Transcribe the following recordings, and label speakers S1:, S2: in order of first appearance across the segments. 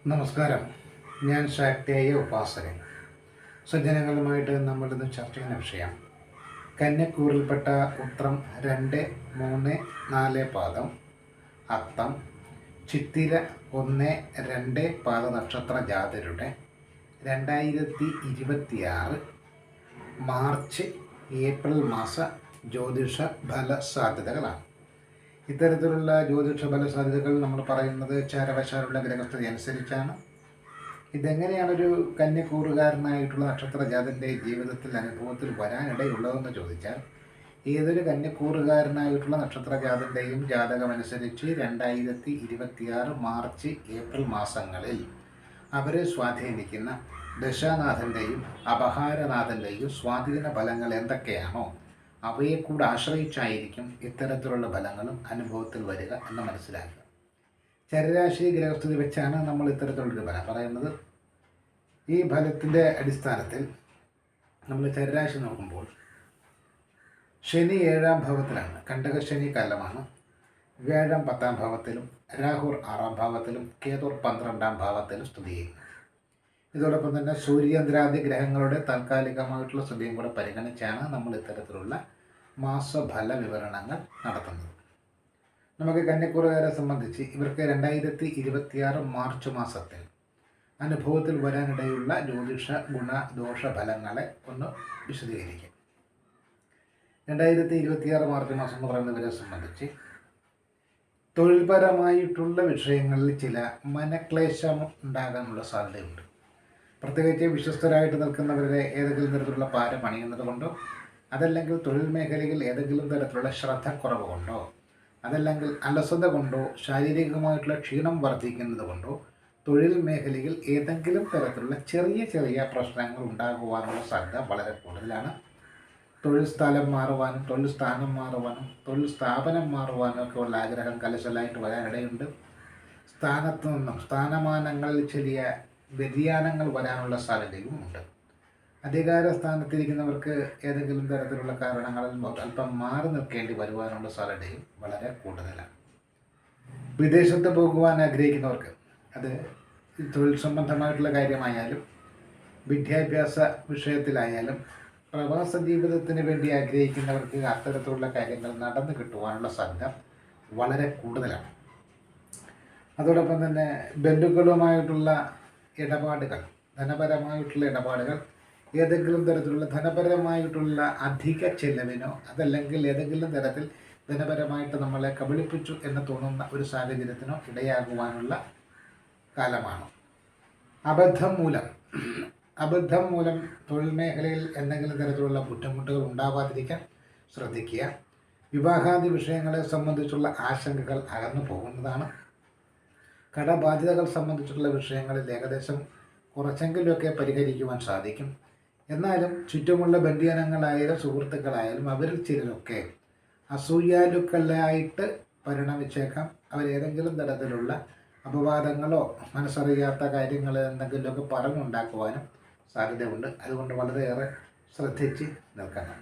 S1: നമസ്കാരം. ഞാൻ ശാക്തേയ ഉപാസകൻ. സജ്ജനങ്ങളുമായിട്ട് നമ്മളിന്ന് ചർച്ച ചെയ്യുന്ന വിഷയം കന്യക്കൂറിൽപ്പെട്ട ഉത്രം 2, 3, 4 പാദം, അത്തം, ചിത്തിര 1, 2 പാദ നക്ഷത്ര ജാതരുടെ 2026 മാർച്ച് ഏപ്രിൽ മാസ ജ്യോതിഷ ഫല സാധ്യതകളാണ്. ഇത്തരത്തിലുള്ള ജ്യോതിഷ ഫല സാധ്യതകൾ നമ്മൾ പറയുന്നത് ചാരവശാലുള്ള ഗ്രഹസ്ഥിതി അനുസരിച്ചാണ്. ഇതെങ്ങനെയാണൊരു കന്യക്കൂറുകാരനായിട്ടുള്ള നക്ഷത്രജാതൻ്റെ ജീവിതത്തിൽ അനുഭവത്തിൽ വരാനിടയുള്ളതെന്ന് ചോദിച്ചാൽ, ഏതൊരു കന്യക്കൂറുകാരനായിട്ടുള്ള നക്ഷത്രജാതൻ്റെയും ജാതകമനുസരിച്ച് 2026 മാർച്ച് ഏപ്രിൽ മാസങ്ങളിൽ അവരെ സ്വാധീനിക്കുന്ന ദശാനാഥൻ്റെയും അപഹാരനാഥൻ്റെയും സ്വാധീന ഫലങ്ങൾ എന്തൊക്കെയാണോ അവയെ കൂടെ ആശ്രയിച്ചായിരിക്കും ഇത്തരത്തിലുള്ള ഫലങ്ങളും അനുഭവത്തിൽ വരിക എന്ന് മനസ്സിലാക്കുക. ചരരാശി ഗ്രഹസ്ഥിതി വെച്ചാണ് നമ്മൾ ഇത്തരത്തിലുള്ളൊരു ഫലം പറയുന്നത്. ഈ ഫലത്തിൻ്റെ അടിസ്ഥാനത്തിൽ നമ്മൾ ചരരാശി നോക്കുമ്പോൾ ശനി 7ാം ഭാവത്തിലാണ്, കണ്ടകശനി കാലമാണ്. വ്യാഴം 10ാം ഭാവത്തിലും രാഹുർ 6ാം ഭാവത്തിലും കേതുർ 12ാം ഭാവത്തിലും സ്ഥിതി ചെയ്യുന്നു. ഇതോടൊപ്പം തന്നെ സൂര്യചന്ദ്രാദി ഗ്രഹങ്ങളുടെ താൽക്കാലികമായിട്ടുള്ള സ്ഥിതിയും കൂടെ പരിഗണിച്ചാണ് നമ്മൾ ഇത്തരത്തിലുള്ള മാസഫല വിവരണങ്ങൾ നടത്തുന്നത്. നമുക്ക് കന്യക്കൂറുകാരെ സംബന്ധിച്ച് ഇവർക്ക് 2026 മാർച്ച് മാസത്തിൽ അനുഭവത്തിൽ വരാനിടയുള്ള ജ്യോതിഷ ഗുണദോഷ ഫലങ്ങളെ ഒന്ന് വിശദീകരിക്കും. 2026 മാർച്ച് മാസം എന്ന് പറയുന്നവരെ സംബന്ധിച്ച് തൊഴിൽപരമായിട്ടുള്ള വിഷയങ്ങളിൽ ചില മനക്ലേശം ഉണ്ടാകാനുള്ള സാധ്യതയുണ്ട്. പ്രത്യേകിച്ച് വിശ്വസ്തരായിട്ട് നിൽക്കുന്നവരുടെ ഏതെങ്കിലും തരത്തിലുള്ള പാരം അണിയുന്നത് കൊണ്ടോ, അതല്ലെങ്കിൽ തൊഴിൽ മേഖലയിൽ ഏതെങ്കിലും തരത്തിലുള്ള ശ്രദ്ധക്കുറവ് കൊണ്ടോ, അതല്ലെങ്കിൽ അലസത കൊണ്ടോ, ശാരീരികമായിട്ടുള്ള ക്ഷീണം വർദ്ധിക്കുന്നത് കൊണ്ടോ തൊഴിൽ മേഖലയിൽ ഏതെങ്കിലും തരത്തിലുള്ള ചെറിയ ചെറിയ പ്രശ്നങ്ങൾ ഉണ്ടാകുവാനുള്ള സാധ്യത വളരെ കൂടുതലാണ്. തൊഴിൽ സ്ഥലം മാറുവാനും തൊഴിൽ സ്ഥാനം മാറുവാനും തൊഴിൽ സ്ഥാപനം മാറുവാനും ഒക്കെ ഉള്ള ആഗ്രഹം കലശലായിട്ട് വരാനിടയുണ്ട്. സ്ഥാനത്തു നിന്നും സ്ഥാനമാനങ്ങളിൽ ചെറിയ വ്യതിയാനങ്ങൾ വരാനുള്ള സാധ്യതയും ഉണ്ട്. അധികാര സ്ഥാനത്തിരിക്കുന്നവർക്ക് ഏതെങ്കിലും തരത്തിലുള്ള കാരണങ്ങളിൽ അല്പം മാറി നിൽക്കേണ്ടി വരുവാനുള്ള സാധ്യതയും വളരെ കൂടുതലാണ്. വിദേശത്ത് പോകുവാൻ ആഗ്രഹിക്കുന്നവർക്ക്, അത് തൊഴിൽ സംബന്ധമായിട്ടുള്ള കാര്യമായാലും വിദ്യാഭ്യാസ വിഷയത്തിലായാലും പ്രവാസ ജീവിതത്തിന് വേണ്ടി ആഗ്രഹിക്കുന്നവർക്ക് അത്തരത്തിലുള്ള കാര്യങ്ങൾ നടന്നു കിട്ടുവാനുള്ള സാധ്യത വളരെ കൂടുതലാണ്. അതോടൊപ്പം തന്നെ ബന്ധുക്കളുമായിട്ടുള്ള ഇടപാടുകൾ, ധനപരമായിട്ടുള്ള ഇടപാടുകൾ, ഏതെങ്കിലും തരത്തിലുള്ള ധനപരമായിട്ടുള്ള അധിക ചെലവിനോ അതല്ലെങ്കിൽ ഏതെങ്കിലും തരത്തിൽ ധനപരമായിട്ട് നമ്മളെ കബളിപ്പിച്ചു എന്ന് തോന്നുന്ന ഒരു സാഹചര്യത്തിനോ ഇടയാകുവാനുള്ള കാലമാണ്. അബദ്ധം മൂലം തൊഴിൽ മേഖലയിൽ എന്തെങ്കിലും തരത്തിലുള്ള ബുദ്ധിമുട്ടുകൾ ഉണ്ടാവാതിരിക്കാൻ ശ്രദ്ധിക്കുക. വിവാഹാദി വിഷയങ്ങളെ സംബന്ധിച്ചുള്ള ആശങ്കകൾ അകന്നു പോകുന്നതാണ്. കടബാധ്യതകൾ സംബന്ധിച്ചുള്ള വിഷയങ്ങളിൽ ഏകദേശം കുറച്ചെങ്കിലുമൊക്കെ പരിഹരിക്കുവാൻ സാധിക്കും. എന്നാലും ചുറ്റുമുള്ള ബന്ധുജനങ്ങളായാലും സുഹൃത്തുക്കളായാലും അവരിൽ ചിലരൊക്കെ അസൂയാലുക്കളായിട്ട് പരിണമിച്ചേക്കാം. അവരേതെങ്കിലും തരത്തിലുള്ള അപവാദങ്ങളോ മനസ്സറിയാത്ത കാര്യങ്ങൾ എന്തെങ്കിലുമൊക്കെ പറഞ്ഞുണ്ടാക്കുവാനും സാധ്യതയുണ്ട്. അതുകൊണ്ട് വളരെയേറെ ശ്രദ്ധിച്ച് നിൽക്കണം.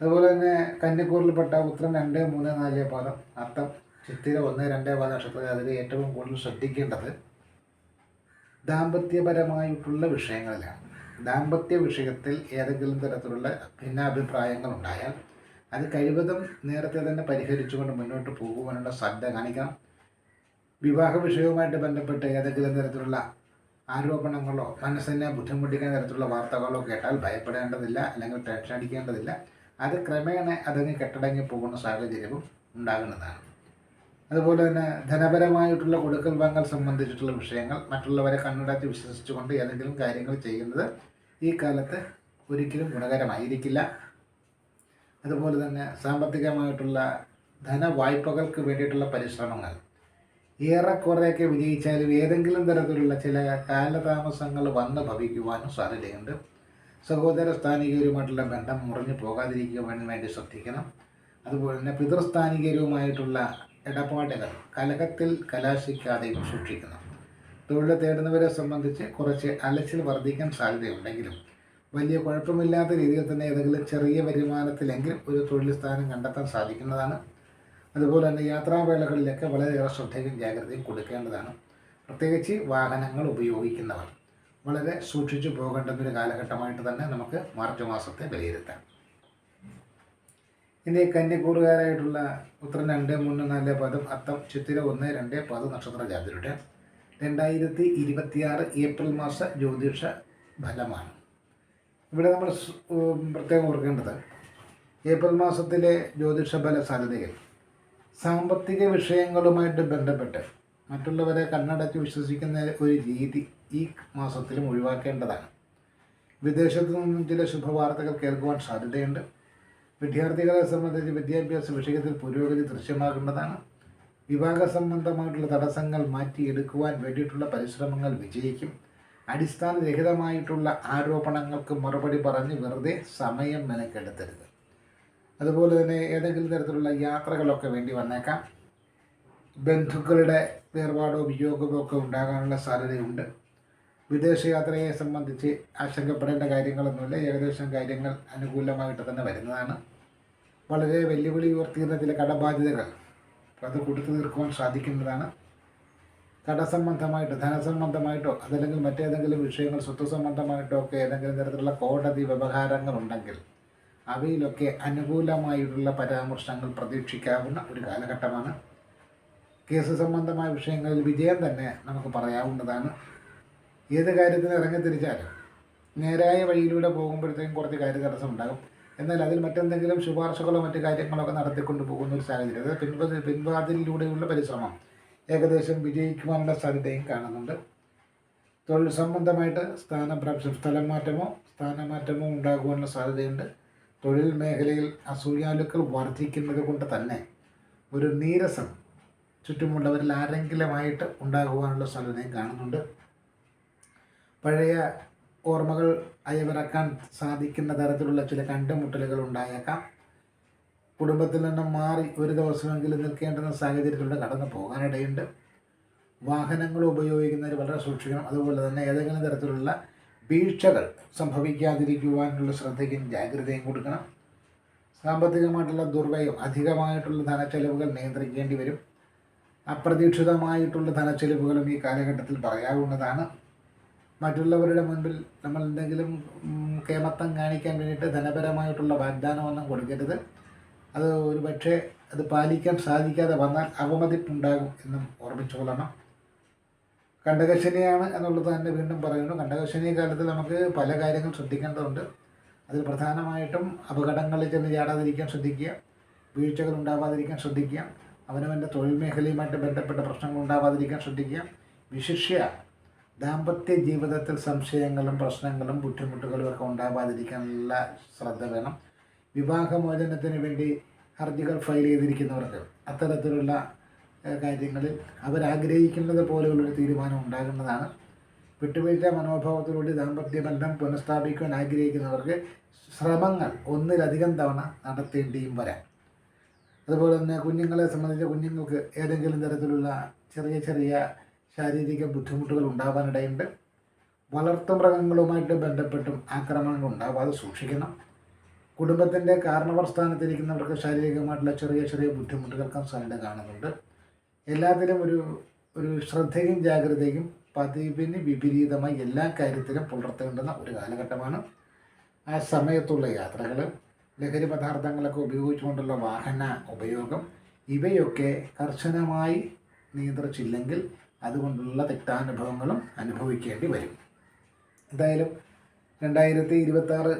S1: അതുപോലെ തന്നെ കന്യക്കൂറിൽപ്പെട്ട ഉത്രം 2, 3, 4 പാദം, അത്തം, ചിത്തിര 1, 2 പാദ നക്ഷത്രത്തിൽ അതിൽ ഏറ്റവും കൂടുതൽ ശ്രദ്ധിക്കേണ്ടത് ദാമ്പത്യപരമായിട്ടുള്ള വിഷയങ്ങളിലാണ്. ദാമ്പത്യ വിഷയത്തിൽ ഏതെങ്കിലും തരത്തിലുള്ള ഭിന്നാഭിപ്രായങ്ങൾ ഉണ്ടായാൽ അത് കഴിവതും നേരത്തെ തന്നെ പരിഹരിച്ചുകൊണ്ട് മുന്നോട്ട് പോകുവാനുള്ള സാധ്യത കാണിക്കണം. വിവാഹ വിഷയവുമായിട്ട് ബന്ധപ്പെട്ട് ഏതെങ്കിലും തരത്തിലുള്ള ആരോപണങ്ങളോ മനസ്സിനെ ബുദ്ധിമുട്ടിക്കുന്ന തരത്തിലുള്ള വാർത്തകളോ കേട്ടാൽ ഭയപ്പെടേണ്ടതില്ല, അല്ലെങ്കിൽ ടെൻഷൻ അടിക്കേണ്ടതില്ല. അത് ക്രമേണ അതങ്ങ് കെട്ടടങ്ങി പോകുന്ന സാഹചര്യവും ഉണ്ടാകുന്നതാണ്. അതുപോലെ തന്നെ ധനപരമായിട്ടുള്ള കൊടുക്കൽ വാങ്ങൽ സംബന്ധിച്ചിട്ടുള്ള വിഷയങ്ങൾ മറ്റുള്ളവരെ കണ്ണടച്ച് വിശ്വസിച്ചുകൊണ്ട് ഏതെങ്കിലും കാര്യങ്ങൾ ചെയ്യുന്നത് ഈ കാലത്ത് ഒരിക്കലും ഗുണകരമായിരിക്കില്ല. അതുപോലെ തന്നെ സാമ്പത്തികമായിട്ടുള്ള ധനവായ്പകൾക്ക് വേണ്ടിയിട്ടുള്ള പരിശ്രമങ്ങൾ ഏറെക്കുറെയൊക്കെ വിജയിച്ചാലും ഏതെങ്കിലും തരത്തിലുള്ള ചില കാലതാമസങ്ങൾ വന്ന് ഭവിക്കുവാനും സാധ്യതയുണ്ട്. സഹോദര സ്ഥാനികരുമായിട്ടുള്ള ബന്ധം മുറിഞ്ഞു പോകാതിരിക്കുവാൻ വേണ്ടി ശ്രദ്ധിക്കണം. അതുപോലെ തന്നെ പിതൃസ്ഥാനികരുമായിട്ടുള്ള ഇടപാടുകൾ കലഹത്തിൽ കലാശിക്കാതെയും സൂക്ഷിക്കണം. തൊഴിൽ തേടുന്നവരെ സംബന്ധിച്ച് കുറച്ച് അലച്ചിൽ വർദ്ധിക്കാൻ സാധ്യതയുണ്ടെങ്കിലും വലിയ കുഴപ്പമില്ലാത്ത രീതിയിൽ തന്നെ ഏതെങ്കിലും ചെറിയ വരുമാനത്തിലെങ്കിലും ഒരു തൊഴിൽ സ്ഥാനം കണ്ടെത്താൻ സാധിക്കുന്നതാണ്. അതുപോലെ തന്നെ യാത്രാവേളകളിലൊക്കെ വളരെയേറെ ശ്രദ്ധയും ജാഗ്രതയും കൊടുക്കേണ്ടതാണ്. പ്രത്യേകിച്ച് വാഹനങ്ങൾ ഉപയോഗിക്കുന്നവർ വളരെ സൂക്ഷിച്ചു പോകേണ്ടുന്നൊരു കാലഘട്ടമായിട്ട് തന്നെ നമുക്ക് മാർച്ച് മാസത്തെ വിലയിരുത്താം. ഇനി കന്നിക്കൂറുകാരായിട്ടുള്ള ഉത്തരം 2, 3, 4 പദം, അത്തം, ചിത്തിര 1, 2, 10 നക്ഷത്ര ജാതരുടെ 2026 ഏപ്രിൽ മാസ ജ്യോതിഷ ഫലമാണ്. ഇവിടെ നമ്മൾ പ്രത്യേകം ഓർക്കേണ്ടത് ഏപ്രിൽ മാസത്തിലെ ജ്യോതിഷ ഫല സാധ്യതകൾ സാമ്പത്തിക വിഷയങ്ങളുമായിട്ട് ബന്ധപ്പെട്ട് മറ്റുള്ളവരെ കണ്ണടച്ച് വിശ്വസിക്കുന്ന ഒരു രീതി ഈ മാസത്തിലും ഒഴിവാക്കേണ്ടതാണ്. വിദേശത്തു നിന്നും ചില ശുഭവാർത്തകൾ കേൾക്കുവാൻ സാധ്യതയുണ്ട്. വിദ്യാർത്ഥികളെ സംബന്ധിച്ച് വിദ്യാഭ്യാസ വിഷയത്തിൽ പുരോഗതി ദൃശ്യമാകേണ്ടതാണ്. വിവാഹ സംബന്ധമായിട്ടുള്ള തടസ്സങ്ങൾ മാറ്റിയെടുക്കുവാൻ വേണ്ടിയിട്ടുള്ള പരിശ്രമങ്ങൾ വിജയിക്കും. അടിസ്ഥാനരഹിതമായിട്ടുള്ള ആരോപണങ്ങൾക്ക് മറുപടി പറഞ്ഞ് വെറുതെ സമയം മെനക്കെടുത്തരുത്. അതുപോലെ തന്നെ ഏതെങ്കിലും തരത്തിലുള്ള യാത്രകളൊക്കെ വേണ്ടി വന്നേക്കാം. ബന്ധുക്കളുടെ വേർപാടോ വിയോഗമോ ഒക്കെ ഉണ്ടാകാനുള്ള സാധ്യതയുണ്ട്. വിദേശയാത്രയെ സംബന്ധിച്ച് ആശങ്കപ്പെടേണ്ട കാര്യങ്ങളൊന്നുമില്ല. ഏകദേശം കാര്യങ്ങൾ അനുകൂലമായിട്ട് തന്നെ വരുന്നതാണ്. വളരെ വെല്ലുവിളി ഉയർത്തിയിരുന്ന ചില കടബാധ്യതകൾ അത് കൊടുത്തു തീർക്കുവാൻ സാധിക്കുന്നതാണ്. കടസംബന്ധമായിട്ടോ ധനസംബന്ധമായിട്ടോ അതല്ലെങ്കിൽ മറ്റേതെങ്കിലും വിഷയങ്ങൾ സ്വത്ത് സംബന്ധമായിട്ടോ ഒക്കെ ഏതെങ്കിലും തരത്തിലുള്ള കോടതി വ്യവഹാരങ്ങളുണ്ടെങ്കിൽ അവയിലൊക്കെ അനുകൂലമായിട്ടുള്ള പരാമർശങ്ങൾ പ്രതീക്ഷിക്കാവുന്ന ഒരു കാലഘട്ടമാണ്. കേസ് സംബന്ധമായ വിഷയങ്ങളിൽ വിജയം തന്നെ നമുക്ക് പറയാവുന്നതാണ്. ഏത് കാര്യത്തിന് ഇറങ്ങിത്തിരിച്ചാലും നേരായ വഴിയിലൂടെ പോകുമ്പോഴത്തേക്കും കുറച്ച് കാര്യതടസ്സം ഉണ്ടാകും. എന്നാൽ അതിൽ മറ്റെന്തെങ്കിലും ശുപാർശകളോ മറ്റു കാര്യങ്ങളൊക്കെ നടത്തിക്കൊണ്ട് പോകുന്ന ഒരു സാഹചര്യം, അത് പിൻവാതിലൂടെയുള്ള പരിശ്രമം ഏകദേശം വിജയിക്കുവാനുള്ള സാധ്യതയും കാണുന്നുണ്ട്. തൊഴിൽ സംബന്ധമായിട്ട് സ്ഥാനമാറ്റമോ ഉണ്ടാകുവാനുള്ള സാധ്യതയുണ്ട്. തൊഴിൽ മേഖലയിൽ അസൂയാലുക്കൾ വർദ്ധിക്കുന്നത് കൊണ്ട് തന്നെ ഒരു നീരസം ചുറ്റുമുള്ളവരിൽ ആരെങ്കിലുമായിട്ട് ഉണ്ടാകുവാനുള്ള സാധ്യതയും കാണുന്നുണ്ട്. പഴയ ഓർമ്മകൾ അയവിറക്കാൻ സാധിക്കുന്ന തരത്തിലുള്ള ചില കണ്ടുമുട്ടലുകൾ ഉണ്ടായേക്കാം. കുടുംബത്തിൽ നിന്നും മാറി ഒരു ദിവസമെങ്കിലും നിൽക്കേണ്ടുന്ന സാഹചര്യത്തിലൂടെ കടന്നു പോകാനിടയുണ്ട്. വാഹനങ്ങൾ ഉപയോഗിക്കുന്നതിൽ വളരെ സൂക്ഷിക്കണം. അതുപോലെ തന്നെ ഏതെങ്കിലും തരത്തിലുള്ള വീഴ്ചകൾ സംഭവിക്കാതിരിക്കുവാനുള്ള ശ്രദ്ധയ്ക്കും ജാഗ്രതയും കൊടുക്കണം. സാമ്പത്തികമായിട്ടുള്ള ദുർവ്യയം, അധികമായിട്ടുള്ള ധനച്ചെലവുകൾ നിയന്ത്രിക്കേണ്ടി വരും. അപ്രതീക്ഷിതമായിട്ടുള്ള ധനച്ചെലവുകളും ഈ കാലഘട്ടത്തിൽ പറയാവുന്നതാണ്. മറ്റുള്ളവരുടെ മുൻപിൽ നമ്മൾ എന്തെങ്കിലും കേമത്തം കാണിക്കാൻ വേണ്ടിയിട്ട് ധനപരമായിട്ടുള്ള വാഗ്ദാനമൊന്നും കൊടുക്കരുത്. അത് ഒരു പക്ഷേ അത് പാലിക്കാൻ സാധിക്കാതെ വന്നാൽ അവമതിപ്പുണ്ടാകും എന്നും ഓർമ്മിച്ചു കൊള്ളണം. കണ്ടകശനിയാണ് എന്നുള്ളത് തന്നെ വീണ്ടും പറയുന്നു. കണ്ടകശനി കാലത്തിൽ നമുക്ക് പല കാര്യങ്ങൾ ശ്രദ്ധിക്കേണ്ടതുണ്ട്. അതിൽ പ്രധാനമായിട്ടും അപകടങ്ങളിൽ ചെന്ന് ചാടാതിരിക്കാൻ ശ്രദ്ധിക്കുക, വീഴ്ചകൾ ഉണ്ടാവാതിരിക്കാൻ ശ്രദ്ധിക്കുക, അവനവൻ്റെ തൊഴിൽ മേഖലയുമായിട്ട് ബന്ധപ്പെട്ട പ്രശ്നങ്ങൾ ഉണ്ടാവാതിരിക്കാൻ ശ്രദ്ധിക്കുക. വിശിഷ്യ ദാമ്പത്യ ജീവിതത്തിൽ സംശയങ്ങളും പ്രശ്നങ്ങളും ബുദ്ധിമുട്ടുകളും ഒക്കെ ഉണ്ടാവാതിരിക്കാനുള്ള ശ്രദ്ധ വേണം. വിവാഹമോചനത്തിന് വേണ്ടി ഹർജികൾ ഫയൽ ചെയ്തിരിക്കുന്നവർക്ക് അത്തരത്തിലുള്ള കാര്യങ്ങളിൽ അവരാഗ്രഹിക്കുന്നത് പോലെയുള്ളൊരു തീരുമാനം ഉണ്ടാകുന്നതാണ്. വിട്ടുവീഴ്ച മനോഭാവത്തിലൂടെ ദാമ്പത്യ ബന്ധം പുനഃസ്ഥാപിക്കുവാൻ ആഗ്രഹിക്കുന്നവർക്ക് ശ്രമങ്ങൾ ഒന്നിലധികം തവണ നടത്തേണ്ടിയും വരാം. അതുപോലെ തന്നെ കുഞ്ഞുങ്ങളെ സംബന്ധിച്ച് കുഞ്ഞുങ്ങൾക്ക് ഏതെങ്കിലും തരത്തിലുള്ള ചെറിയ ശാരീരിക ബുദ്ധിമുട്ടുകൾ ഉണ്ടാവാനിടയുണ്ട്. വളർത്തുമൃഗങ്ങളുമായിട്ട് ബന്ധപ്പെട്ടും ആക്രമണങ്ങൾ ഉണ്ടാവാതെ സൂക്ഷിക്കണം. കുടുംബത്തിൻ്റെ കാരണവർ സ്ഥാനത്തിരിക്കുന്നവർക്ക് ശാരീരികമായിട്ടുള്ള ചെറിയ ബുദ്ധിമുട്ടുകൾക്കും സാധ്യത കാണുന്നുണ്ട്. എല്ലാത്തിലും ഒരു ശ്രദ്ധയും ജാഗ്രതയും പതിവിന് വിപരീതമായി എല്ലാ കാര്യത്തിലും പുലർത്തേണ്ടുന്ന ഒരു കാലഘട്ടമാണ്. ആ സമയത്തുള്ള യാത്രകൾ, ലഹരി പദാർത്ഥങ്ങളൊക്കെ ഉപയോഗിച്ചുകൊണ്ടുള്ള വാഹന ഉപയോഗം, ഇവയൊക്കെ കർശനമായി നിയന്ത്രിച്ചില്ലെങ്കിൽ അതുകൊണ്ടുള്ള തെറ്റാനുഭവങ്ങളും അനുഭവിക്കേണ്ടി വരും. എന്തായാലും 2026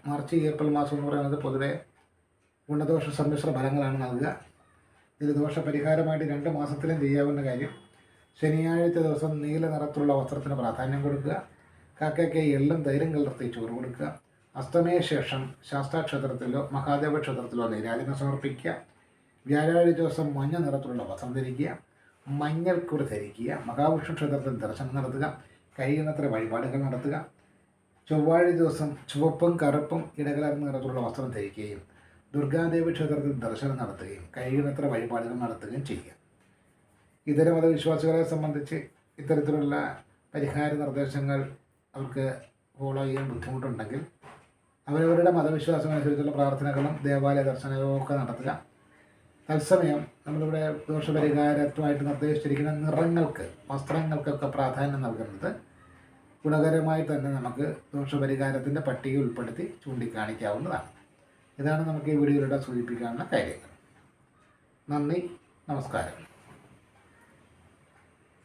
S1: മാർച്ച് ഏപ്രിൽ മാസം എന്ന് പറയുന്നത് പൊതുവെ ഗുണദോഷ സമ്മിശ്ര ഫലങ്ങളാണ് നൽകുക. ഇതിൽ ദോഷപരിഹാരമായിട്ട് 2 മാസത്തിലും ചെയ്യാവുന്ന കാര്യം, ശനിയാഴ്ച ദിവസം നീല നിറത്തിലുള്ള വസ്ത്രത്തിന് പ്രാധാന്യം കൊടുക്കുക. കാക്കയ്ക്ക് എള്ളും തൈരും കലർത്തി ചോറ് കൊടുക്കുക. അസ്തമയ ശേഷം ശാസ്താക്ഷേത്രത്തിലോ മഹാദേവ ക്ഷേത്രത്തിലോ നീരാജനം സമർപ്പിക്കുക. വ്യാഴാഴ്ച ദിവസം മഞ്ഞ നിറത്തിലുള്ള വസ്ത്രം ധരിക്കുക. മഞ്ഞൾക്കുറി ധരിക്കുക. മഹാവിഷ്ണു ക്ഷേത്രത്തിൽ ദർശനം നടത്തുക. കഴിയുന്നത്ര വഴിപാടുകൾ നടത്തുക. ചൊവ്വാഴ്ച ദിവസം ചുവപ്പും കറുപ്പും ഇടകലർന്ന നിറത്തിലുള്ള വസ്ത്രം ധരിക്കുകയും ദുർഗാദേവി ക്ഷേത്രത്തിൽ ദർശനം നടത്തുകയും കഴിയുന്നത്ര വഴിപാടുകൾ നടത്തുകയും ചെയ്യുക. ഇതര മതവിശ്വാസികളെ സംബന്ധിച്ച് ഇത്തരത്തിലുള്ള പരിഹാര നിർദ്ദേശങ്ങൾ അവർക്ക് ഫോളോ ചെയ്യാൻ ബുദ്ധിമുട്ടുണ്ടെങ്കിൽ അവരവരുടെ മതവിശ്വാസം അനുസരിച്ചുള്ള പ്രാർത്ഥനകളും ദേവാലയ ദർശനവും ഒക്കെ നടത്തുക. തത്സമയം നമ്മളിവിടെ ദോഷപരിഹാരത്വമായിട്ട് നിർദ്ദേശിച്ചിരിക്കുന്ന നിറങ്ങൾക്ക്, വസ്ത്രങ്ങൾക്കൊക്കെ പ്രാധാന്യം നൽകുന്നത് ഗുണകരമായി തന്നെ നമുക്ക് ദോഷപരിഹാരത്തിൻ്റെ പട്ടിക ഉൾപ്പെടുത്തി ചൂണ്ടിക്കാണിക്കാവുന്നതാണ്. ഇതാണ് നമുക്ക് ഈ വീഡിയോയിലൂടെ സൂചിപ്പിക്കാനുള്ള കാര്യങ്ങൾ. നന്ദി, നമസ്കാരം.